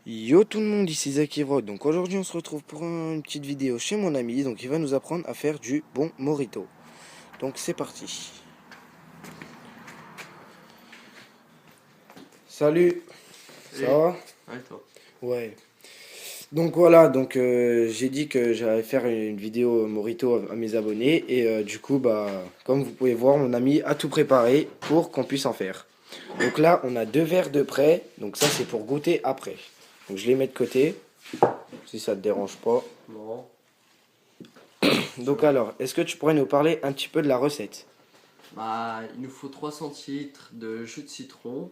Yo tout le monde, ici Zach Evrod. Donc aujourd'hui on se retrouve pour une petite vidéo chez mon ami. Donc il va nous apprendre à faire du bon mojito. Donc c'est parti. Salut, ça Salut. va? Ouais, toi. Ouais. Donc voilà, j'ai dit que j'allais faire une vidéo mojito à mes abonnés. Et du coup, comme vous pouvez voir, mon ami a tout préparé pour qu'on puisse en faire. Donc là, on a 2 verres de prêt. Donc ça c'est pour goûter après. Donc je les mets de côté, si ça te dérange pas. Non. Donc alors, est-ce que tu pourrais nous parler un petit peu de la recette? Il nous faut 3 centilitres de jus de citron.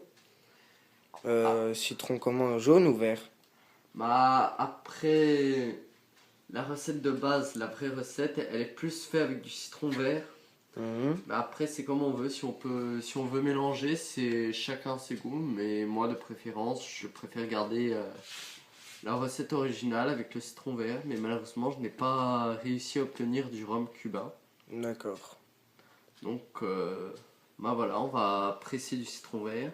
Citron comment? Jaune ou vert? Après, la recette de base, la vraie recette, elle est plus faite avec du citron vert. Mhm. Mais après, c'est comme on veut. Si on veut mélanger, c'est chacun ses goûts. Mais moi, de préférence, je préfère garder la recette originale avec le citron vert. Mais malheureusement, je n'ai pas réussi à obtenir du rhum cubain. D'accord. Donc, voilà, on va presser du citron vert.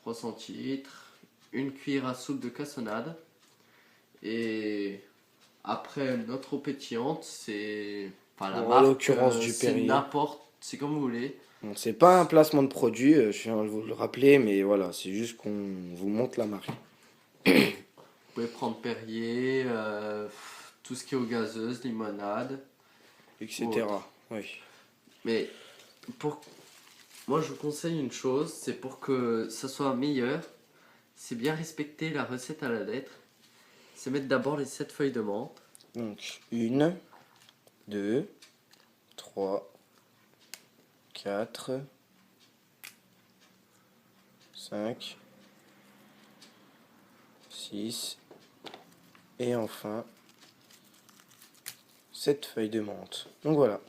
3 centilitres, une cuillère à soupe de cassonade. Et après, notre eau pétillante, c'est. Enfin, la Bon, en marque, l'occurrence du c'est Perrier. n'importe. C'est comme vous voulez. Bon, c'est pas un placement de produit, je viens de vous le rappeler, mais voilà, c'est juste qu'on vous montre la marque, Vous pouvez prendre Perrier, tout ce qui est eau gazeuse, limonade ou etc. autre. Oui. Mais pour. Moi, je vous conseille une chose, c'est pour que ça soit meilleur, c'est bien respecter la recette à la lettre. C'est mettre d'abord les 7 feuilles de menthe. Donc, 1, 2, 3, 4, 5, 6, et enfin 7 feuilles de menthe. Donc voilà.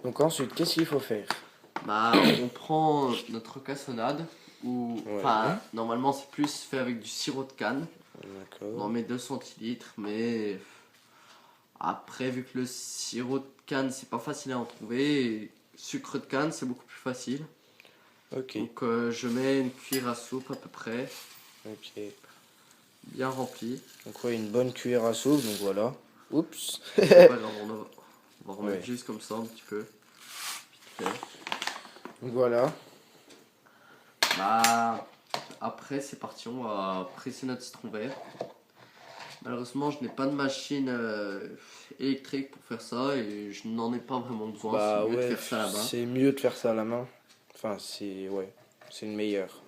Donc ensuite, qu'est-ce qu'il faut faire? On prend notre cassonade, ou Ouais, normalement c'est plus fait avec du sirop de canne. On en d'accord. met 2 centilitres, mais après, vu que le sirop de canne c'est pas facile à en trouver, et sucre de canne c'est beaucoup plus facile. Ok, Donc je mets une cuillère à soupe à peu près, ok. bien remplie. Donc ouais, une bonne cuillère à soupe, donc voilà. Oups. C'est pas grave, on va remettre Ouais. juste comme ça un petit peu. Ok. Donc voilà. Bah, après c'est parti, on va presser notre citron vert. Malheureusement, je n'ai pas de machine électrique pour faire ça et je n'en ai pas vraiment besoin. C'est Bah mieux de ouais, faire ça là-bas. c'est mieux de faire ça à la main. Enfin, c'est une meilleure.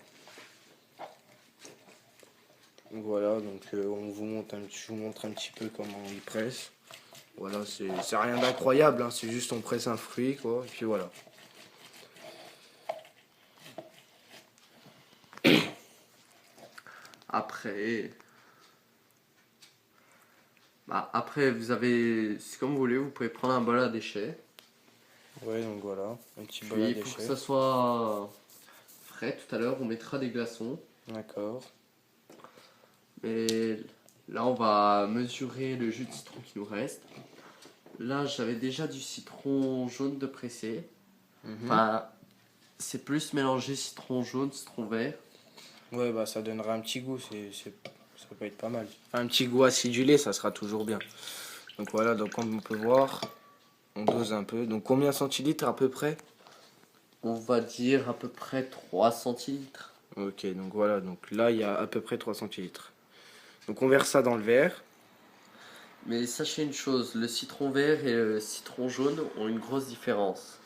Donc voilà, je vous montre un petit peu comment il presse. Voilà, c'est rien d'incroyable, hein, c'est juste on presse un fruit, quoi, et puis voilà. Après, après vous avez, c'est comme vous voulez, vous pouvez prendre un bol à déchets. Ouais, donc voilà, un petit bol à Puis pour que déchets. ça soit frais, tout à l'heure, on mettra des glaçons. D'accord. Mais là, on va mesurer le jus de citron qui nous reste. Là, j'avais déjà du citron jaune de pressé. Mhm. Enfin, c'est plus mélangé citron jaune, citron vert. Ouais, bah ça donnera un petit goût, ça peut être pas mal. Un petit goût acidulé, ça sera toujours bien. Donc voilà, donc comme on peut voir, on dose un peu. Donc combien centilitres à peu près? On va dire à peu près 3 centilitres. Ok, donc voilà, donc là il y a à peu près 3 centilitres. Donc on verse ça dans le verre. Mais sachez une chose, le citron vert et le citron jaune ont une grosse différence.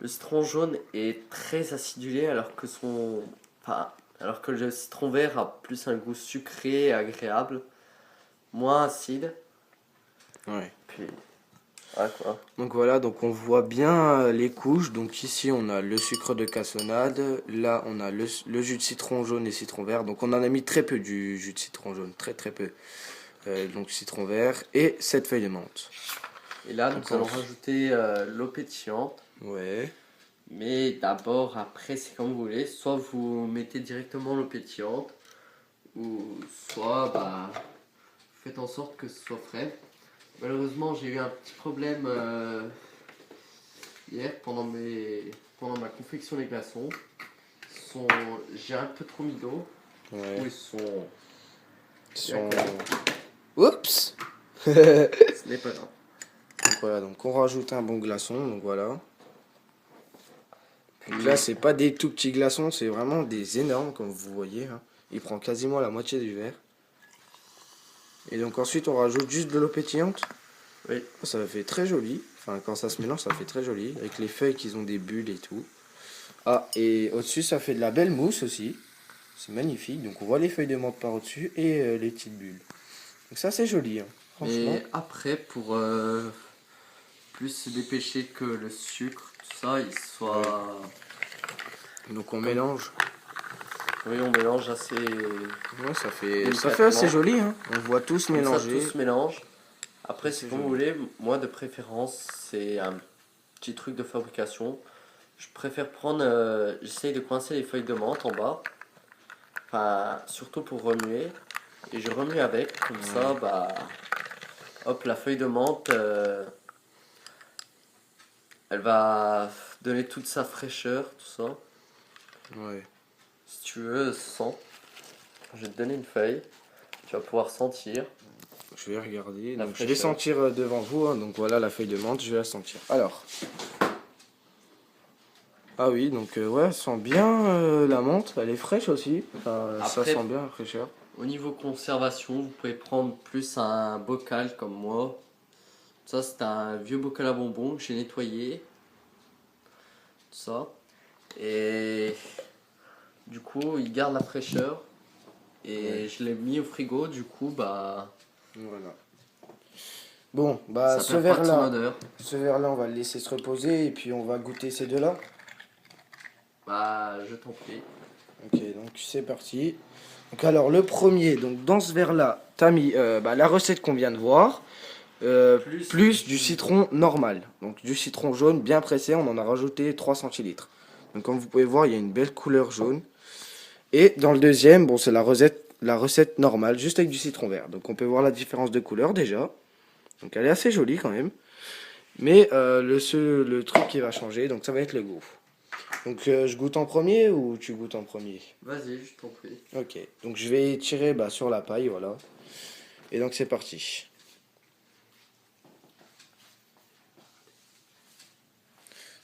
Le citron jaune est très acidulé alors que le citron vert a plus un goût sucré et agréable, moins acide. Ouais. Puis, ah quoi. Donc voilà, donc on voit bien les couches. Donc ici on a le sucre de cassonade, là on a le jus de citron jaune et citron vert. Donc on en a mis très peu du jus de citron jaune, très très peu. Donc citron vert et 7 feuilles de menthe. Et là, Donc nous allons rajouter l'eau pétillante. ouais, Mais d'abord, après, c'est comme vous voulez. Soit vous mettez directement l'eau pétillante, ou soit faites en sorte que ce soit frais. Malheureusement, j'ai eu un petit problème hier pendant ma confection des glaçons. J'ai un peu trop mis d'eau. Ouais. Oui, sont... Ils sont... Oups. Ce n'est pas grave. Donc voilà, donc on rajoute un bon glaçon, donc voilà. Donc là, c'est pas des tout petits glaçons, c'est vraiment des énormes, comme vous voyez. Hein. Il prend quasiment la moitié du verre. Et donc ensuite, on rajoute juste de l'eau pétillante. Oui. Ça fait très joli. Enfin, quand ça se mélange, ça fait très joli. Avec les feuilles qui ont des bulles et tout. Ah, et au-dessus, ça fait de la belle mousse aussi. C'est magnifique. Donc on voit les feuilles de menthe par au-dessus et les petites bulles. Donc ça, c'est joli. Hein. Franchement. Et après, pour plus se dépêcher que le sucre, tout ça, il soit... Donc on mélange. Oui, on mélange assez... Ouais, ça fait Délicatement. assez joli. Hein. On voit tous Comme ça, mélanger. tout se mélange. Après, C'est c'est comme vous joli. voulez. Moi, de préférence, c'est un petit truc de fabrication. Je préfère prendre... j'essaye de coincer les feuilles de menthe en bas. Enfin, surtout pour remuer. Et je remue avec. Comme ça, bah... Hop, la feuille de menthe... elle va donner toute sa fraîcheur, tout ça. Ouais. Si tu veux, sens. Je vais te donner une feuille. Tu vas pouvoir sentir. Je vais regarder. La Donc, je vais fraîcheur. sentir devant vous. Hein. Donc voilà la feuille de menthe, je vais la sentir. Alors. Ah oui, donc ouais, ça sent bien la menthe. Elle est fraîche aussi. Enfin, ça Après- sent bien la fraîcheur. Au niveau conservation, vous pouvez prendre plus un bocal comme moi. Ça, c'est un vieux bocal à bonbons que j'ai nettoyé. Tout ça. Et du coup, il garde la fraîcheur. Et Ouais. je l'ai mis au frigo. Du coup, bah, Voilà. Bon, bah ça perd pas de son odeur. ce verre-là, on va le laisser se reposer et puis on va goûter ces deux-là. Bah, je t'en prie. Ok, donc c'est parti. Donc alors le premier, donc dans ce verre-là, t'as mis la recette qu'on vient de voir, plus du citron normal. Donc du citron jaune bien pressé, on en a rajouté 3 centilitres. Donc comme vous pouvez voir, il y a une belle couleur jaune. Et dans le deuxième, bon c'est la recette normale, juste avec du citron vert. Donc on peut voir la différence de couleur déjà. Donc elle est assez jolie quand même. Mais le truc qui va changer, donc ça va être le goût. Donc je goûte en premier ou tu goûtes en premier? Vas-y, je t'en prie. Ok, donc je vais tirer sur la paille, voilà. Et donc c'est parti.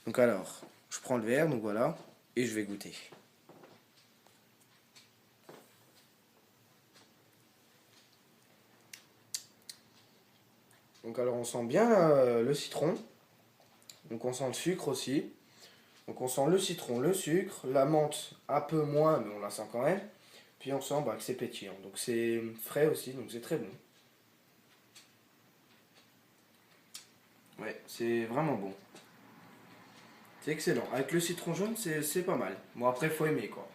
Donc alors, je prends le verre, donc voilà, et je vais goûter. Donc alors on sent bien le citron, donc on sent le sucre aussi. Donc on sent le citron, le sucre, la menthe un peu moins, mais on la sent quand même. Puis on sent que c'est pétillant, donc c'est frais aussi, donc c'est très bon. Ouais, c'est vraiment bon. C'est excellent. Avec le citron jaune, c'est pas mal. Bon, après, faut aimer, quoi.